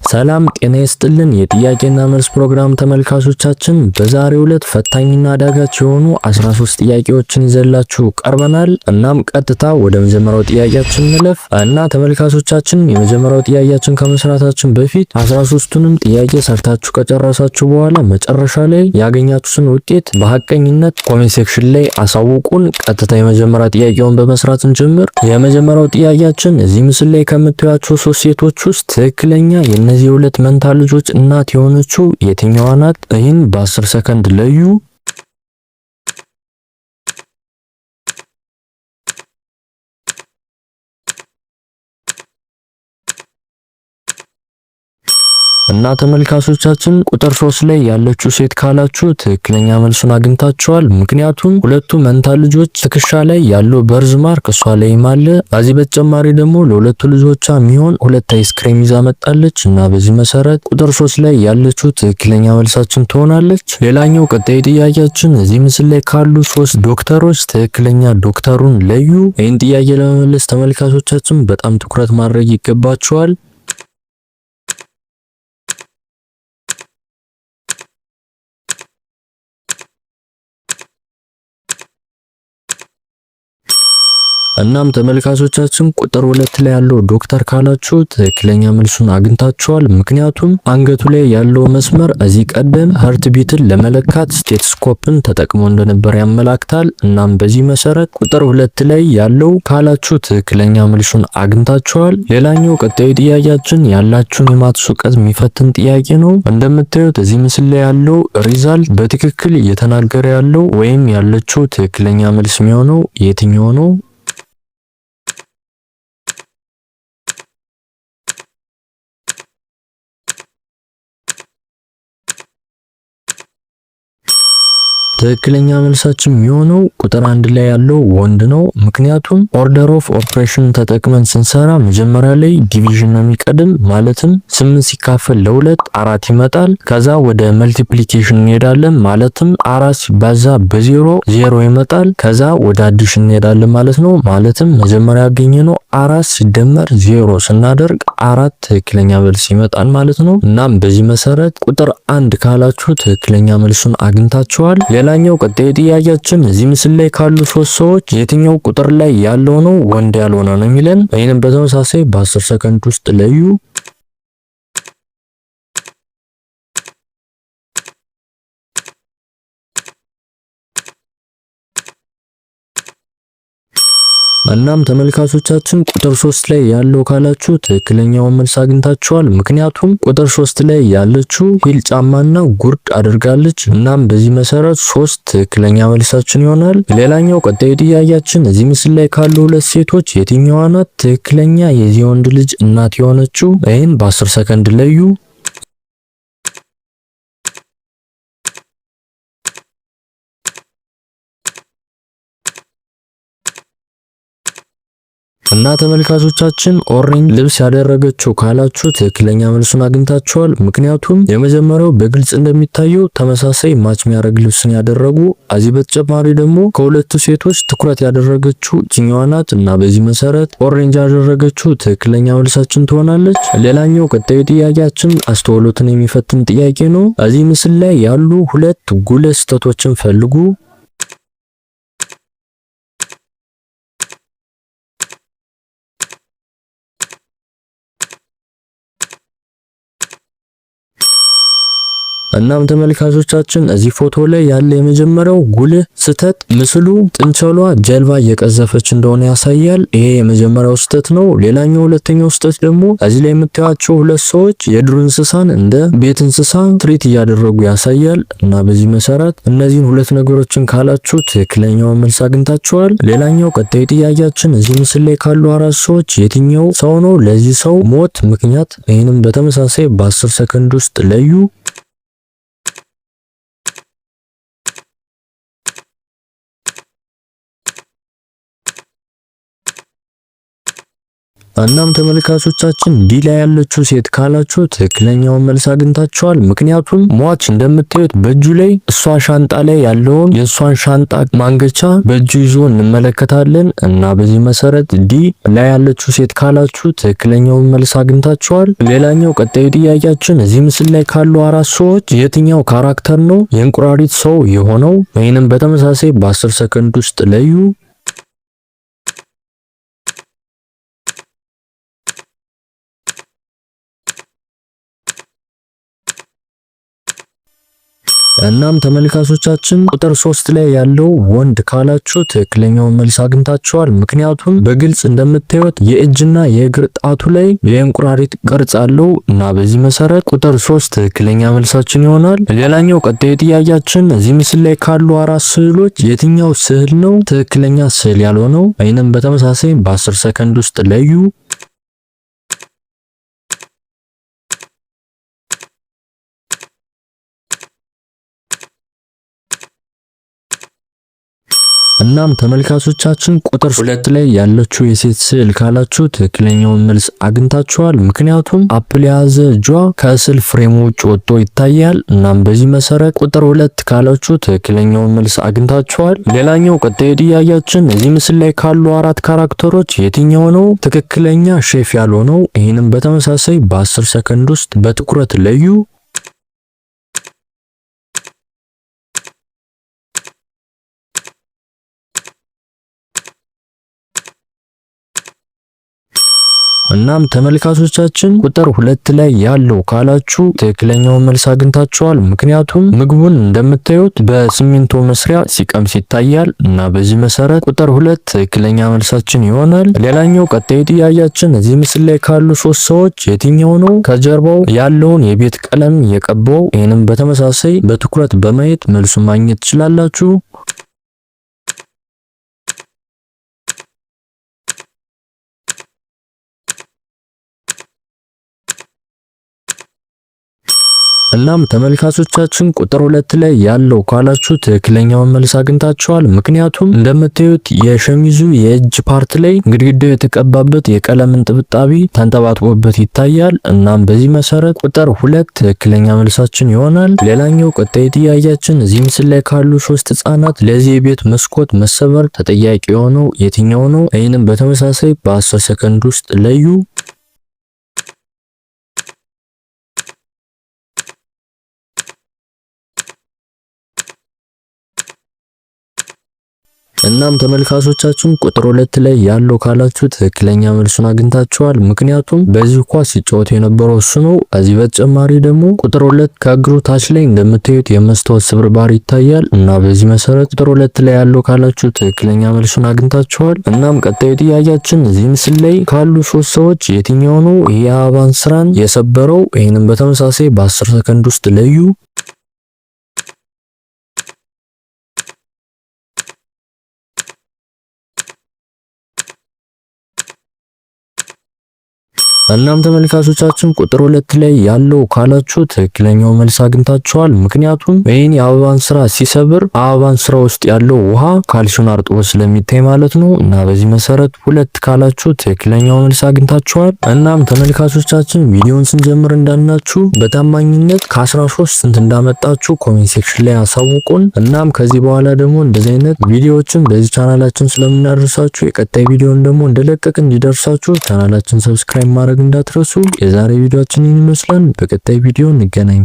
ሰላም ጤና ይስጥልን የጥያቄና መልስ ፕሮግራም ተመልካቾቻችን በዛሬው ዕለት ፈታኝና አዳጋች የሆኑ 13 ጥያቄዎችን ይዘላችሁ ቀርበናል። እናም ቀጥታ ወደ መጀመሪያው ጥያቄያችን እንለፍ እና ተመልካቾቻችን የመጀመሪያው ጥያቄያችን ከመስራታችን በፊት 13ቱንም ጥያቄ ሰርታችሁ ከጨረሳችሁ በኋላ መጨረሻ ላይ ያገኛችሁትን ውጤት በሐቀኝነት ኮሜንት ሴክሽን ላይ አሳውቁን። ቀጥታ የመጀመሪያው ጥያቄውን በመስራት እንጀምር። የመጀመሪያው ጥያቄያችን እዚህ ምስል ላይ ከምታዩአቸው ሶስት ሴቶች ውስጥ ትክክለኛ የነዚህ የሁለት መንታ ልጆች እናት የሆነችው የትኛዋ ናት? ይህን በ10 ሰከንድ ለዩ። እና ተመልካቾቻችን ቁጥር 3 ላይ ያለችው ሴት ካላችሁ ትክክለኛ መልሱን አግኝታችኋል። ምክንያቱም ሁለቱ መንታ ልጆች ትከሻ ላይ ያለው በርዝ ማርክ እሷ ላይም አለ። ከዚህ በተጨማሪ ደግሞ ለሁለቱ ልጆቿ የሚሆን ሁለት አይስክሬም ይዛ መጣለች እና በዚህ መሰረት ቁጥር 3 ላይ ያለችው ትክክለኛ መልሳችን ትሆናለች። ሌላኛው ቀጣይ ጥያቄያችን እዚህ ምስል ላይ ካሉ 3 ዶክተሮች ትክክለኛ ዶክተሩን ለዩ። ይህን ጥያቄ ለመመለስ ተመልካቾቻችን በጣም ትኩረት ማድረግ ይገባችኋል። እናም ተመልካቾቻችን ቁጥር 2 ላይ ያለው ዶክተር ካላችሁ ትክክለኛ መልሱን አግኝታችኋል። ምክንያቱም አንገቱ ላይ ያለው መስመር እዚህ ቀደም ሀርት ቢትን ለመለካት ስቴቶስኮፕን ተጠቅሞ እንደነበር ያመላክታል። እናም በዚህ መሰረት ቁጥር 2 ላይ ያለው ካላችሁ ትክክለኛ መልሱን አግኝታችኋል። ሌላኛው ቀጣዩ ጥያቄያችን ያላችሁን የማትስ እውቀት የሚፈትን ጥያቄ ነው። እንደምታዩት እዚህ ምስል ላይ ያለው ሪዛልት በትክክል እየተናገረ ያለው ወይም ያለችው ትክክለኛ መልስ የሚሆነው የትኛው ነው? ትክክለኛ መልሳችን የሚሆነው ቁጥር 1 ላይ ያለው ወንድ ነው። ምክንያቱም ኦርደር ኦፍ ኦፕሬሽን ተጠቅመን ስንሰራ መጀመሪያ ላይ ዲቪዥን ነው የሚቀድም። ማለትም 8 ሲካፈል ለ2 4 ይመጣል። ከዛ ወደ መልቲፕሊኬሽን እንሄዳለን። ማለትም 4 ሲባዛ በ0 0 ይመጣል። ከዛ ወደ አዲሽን እንሄዳለን ማለት ነው። ማለትም መጀመሪያ ያገኘነው 4 ሲደመር 0 ስናደርግ 4 ትክክለኛ መልስ ይመጣል ማለት ነው። እናም በዚህ መሰረት ቁጥር 1 ካላችሁ ትክክለኛ መልሱን አግኝታችኋል። ሌላኛው ቀጣይ ጥያቄያችን እዚህ ምስል ላይ ካሉ 3 ሰዎች የትኛው ቁጥር ላይ ያለው ነው ወንድ ያልሆነ ነው የሚለን። ይህንን በተመሳሳይ በ10 ሰከንድ ውስጥ ለዩ። እናም ተመልካቾቻችን ቁጥር 3 ላይ ያለው ካላችሁ ትክክለኛውን መልስ አግኝታችኋል። ምክንያቱም ቁጥር 3 ላይ ያለችው ሂል ጫማና ጉርድ አድርጋለች። እናም በዚህ መሰረት 3 ትክክለኛ መልሳችን ይሆናል። ሌላኛው ቀጣዩ ጥያቄያችን እዚህ ምስል ላይ ካሉ ሁለት ሴቶች የትኛዋ ናት ትክክለኛ የዚህ ወንድ ልጅ እናት የሆነችው? ይህን በ10 ሰከንድ ለዩ። እና ተመልካቾቻችን ኦሬንጅ ልብስ ያደረገችው ካላችሁ ትክክለኛ መልሱን አግኝታችኋል። ምክንያቱም የመጀመሪያው በግልጽ እንደሚታየው ተመሳሳይ ማች የሚያደርግ ልብስን ያደረጉ፣ እዚህ በተጨማሪ ደግሞ ከሁለቱ ሴቶች ትኩረት ያደረገችው እችኛዋ ናት እና በዚህ መሰረት ኦሬንጅ ያደረገችው ትክክለኛ መልሳችን ትሆናለች። ሌላኛው ቀጣዩ ጥያቄያችን አስተውሎትን የሚፈትን ጥያቄ ነው። እዚህ ምስል ላይ ያሉ ሁለት ጉልህ ስህተቶችን ፈልጉ። እናም ተመልካቾቻችን እዚህ ፎቶ ላይ ያለ የመጀመሪያው ጉልህ ስህተት ምስሉ ጥንቸሏ ጀልባ እየቀዘፈች እንደሆነ ያሳያል። ይሄ የመጀመሪያው ስህተት ነው። ሌላኛው ሁለተኛው ስህተት ደግሞ እዚህ ላይ የምታዩቸው ሁለት ሰዎች የዱር እንስሳን እንደ ቤት እንስሳ ትሪት እያደረጉ ያሳያል እና በዚህ መሰረት እነዚህን ሁለት ነገሮችን ካላችሁ ትክክለኛውን መልስ አግኝታችኋል። ሌላኛው ቀጣይ ጥያቄያችን እዚህ ምስል ላይ ካሉ 4 ሰዎች የትኛው ሰው ነው ለዚህ ሰው ሞት ምክንያት? ይህንም በተመሳሳይ በ10 ሰከንድ ውስጥ ለዩ። እናም ተመልካቾቻችን ዲ ላይ ያለችው ሴት ካላችሁ ትክክለኛውን መልስ አግኝታችኋል። ምክንያቱም ሟች እንደምታዩት በእጁ ላይ እሷ ሻንጣ ላይ ያለውን የእሷን ሻንጣ ማንገቻ በእጁ ይዞ እንመለከታለን እና በዚህ መሰረት ዲ ላይ ያለችው ሴት ካላችሁ ትክክለኛውን መልስ አግኝታችኋል። ሌላኛው ቀጣዩ ጥያቄያችን እዚህ ምስል ላይ ካሉ አራት ሰዎች የትኛው ካራክተር ነው የእንቁራሪት ሰው የሆነው? ወይንም በተመሳሳይ በ10 ሰከንድ ውስጥ ለዩ። እናም ተመልካቾቻችን ቁጥር 3 ላይ ያለው ወንድ ካላችሁ ትክክለኛውን መልስ አግኝታችኋል። ምክንያቱም በግልጽ እንደምታዩት የእጅና የእግር ጣቱ ላይ የእንቁራሪት ቅርጽ አለው እና በዚህ መሰረት ቁጥር 3 ትክክለኛ መልሳችን ይሆናል። ሌላኛው ቀጣዩ ጥያቄያችን እዚህ ምስል ላይ ካሉ አራት ስዕሎች የትኛው ስዕል ነው ትክክለኛ ስዕል ያልሆነው? ወይንም በተመሳሳይ በ10 ሰከንድ ውስጥ ለዩ። እናም ተመልካቾቻችን ቁጥር 2 ላይ ያለችው የሴት ስዕል ካላችሁ ትክክለኛውን መልስ አግኝታችኋል። ምክንያቱም አፕል የያዘ እጇ ከስዕል ፍሬም ውጭ ወጥቶ ይታያል። እናም በዚህ መሰረት ቁጥር 2 ካላችሁ ትክክለኛውን መልስ አግኝታችኋል። ሌላኛው ቀጣዩ ጥያቄያችን እዚህ ምስል ላይ ካሉ አራት ካራክተሮች የትኛው ነው ትክክለኛ ሼፍ ያልሆነው? ይህንም በተመሳሳይ በ10 ሰከንድ ውስጥ በትኩረት ለዩ። እናም ተመልካቾቻችን ቁጥር 2 ላይ ያለው ካላችሁ ትክክለኛውን መልስ አግኝታችኋል። ምክንያቱም ምግቡን እንደምታዩት በሲሚንቶ መስሪያ ሲቀምስ ይታያል እና በዚህ መሰረት ቁጥር 2 ትክክለኛ መልሳችን ይሆናል። ሌላኛው ቀጣዩ ጥያቄያችን እዚህ ምስል ላይ ካሉ 3 ሰዎች የትኛው ነው ከጀርባው ያለውን የቤት ቀለም የቀባው? ይህንም በተመሳሳይ በትኩረት በማየት መልሱን ማግኘት ትችላላችሁ። እናም ተመልካቾቻችን ቁጥር 2 ላይ ያለው ካላችሁ ትክክለኛውን መልስ አግኝታችኋል። ምክንያቱም እንደምታዩት የሸሚዙ የእጅ ፓርት ላይ ግድግዳው የተቀባበት የቀለም እንጥብጣቢ ተንጠባጥቦበት ይታያል። እናም በዚህ መሰረት ቁጥር 2 ትክክለኛ መልሳችን ይሆናል። ሌላኛው ቀጣይ ጥያቄያችን እዚህ ምስል ላይ ካሉ 3 ህጻናት ለዚህ የቤት መስኮት መሰበር ተጠያቂ የሆነው የትኛው ነው? ይህንም በተመሳሳይ በ10 ሰከንድ ውስጥ ለዩ። እናም ተመልካቾቻችን ቁጥር 2 ላይ ያለው ካላችሁ ትክክለኛ መልሱን አግኝታችኋል። ምክንያቱም በዚህ ኳስ ሲጫወት የነበረው እሱ ነው። ከዚህ በተጨማሪ ደግሞ ቁጥር 2 ከእግሩ ታች ላይ እንደምታዩት የመስታወት ስብርባሪ ይታያል እና በዚህ መሰረት ቁጥር 2 ላይ ያለው ካላችሁ ትክክለኛ መልሱን አግኝታችኋል። እናም ቀጣዩ ጥያቄያችን እዚህ ምስል ላይ ካሉ 3 ሰዎች የትኛው ነው የአበባን ስራን የሰበረው? ይህንም በተመሳሳይ በ10 ሰከንድ ውስጥ ለዩ። እናም ተመልካቾቻችን ቁጥር 2 ላይ ያለው ካላችሁ ትክክለኛው መልስ አግኝታችኋል። ምክንያቱም ይሄን የአበባን ስራ ሲሰብር አበባን ስራ ውስጥ ያለው ውሃ ካልሲዮን አርጥቦ ስለሚታይ ማለት ነው እና በዚህ መሰረት 2 ካላችሁ ትክክለኛው መልስ አግኝታችኋል። እናም ተመልካቾቻችን ቪዲዮውን ስንጀምር እንዳልናችሁ በታማኝነት ከ13 ስንት እንዳመጣችሁ ኮሜንት ሴክሽን ላይ አሳውቁን። እናም ከዚህ በኋላ ደግሞ እንደዚህ አይነት ቪዲዮዎችን በዚህ ቻናላችን ስለምናደርሳችሁ የቀጣይ ቪዲዮን ደግሞ እንደለቀቅ እንዲደርሳችሁ ቻናላችን ሰብስክራይብ ማድረግ እንዳትረሱ። የዛሬ ቪዲዮአችን ይመስላል። በቀጣይ ቪዲዮ እንገናኝ።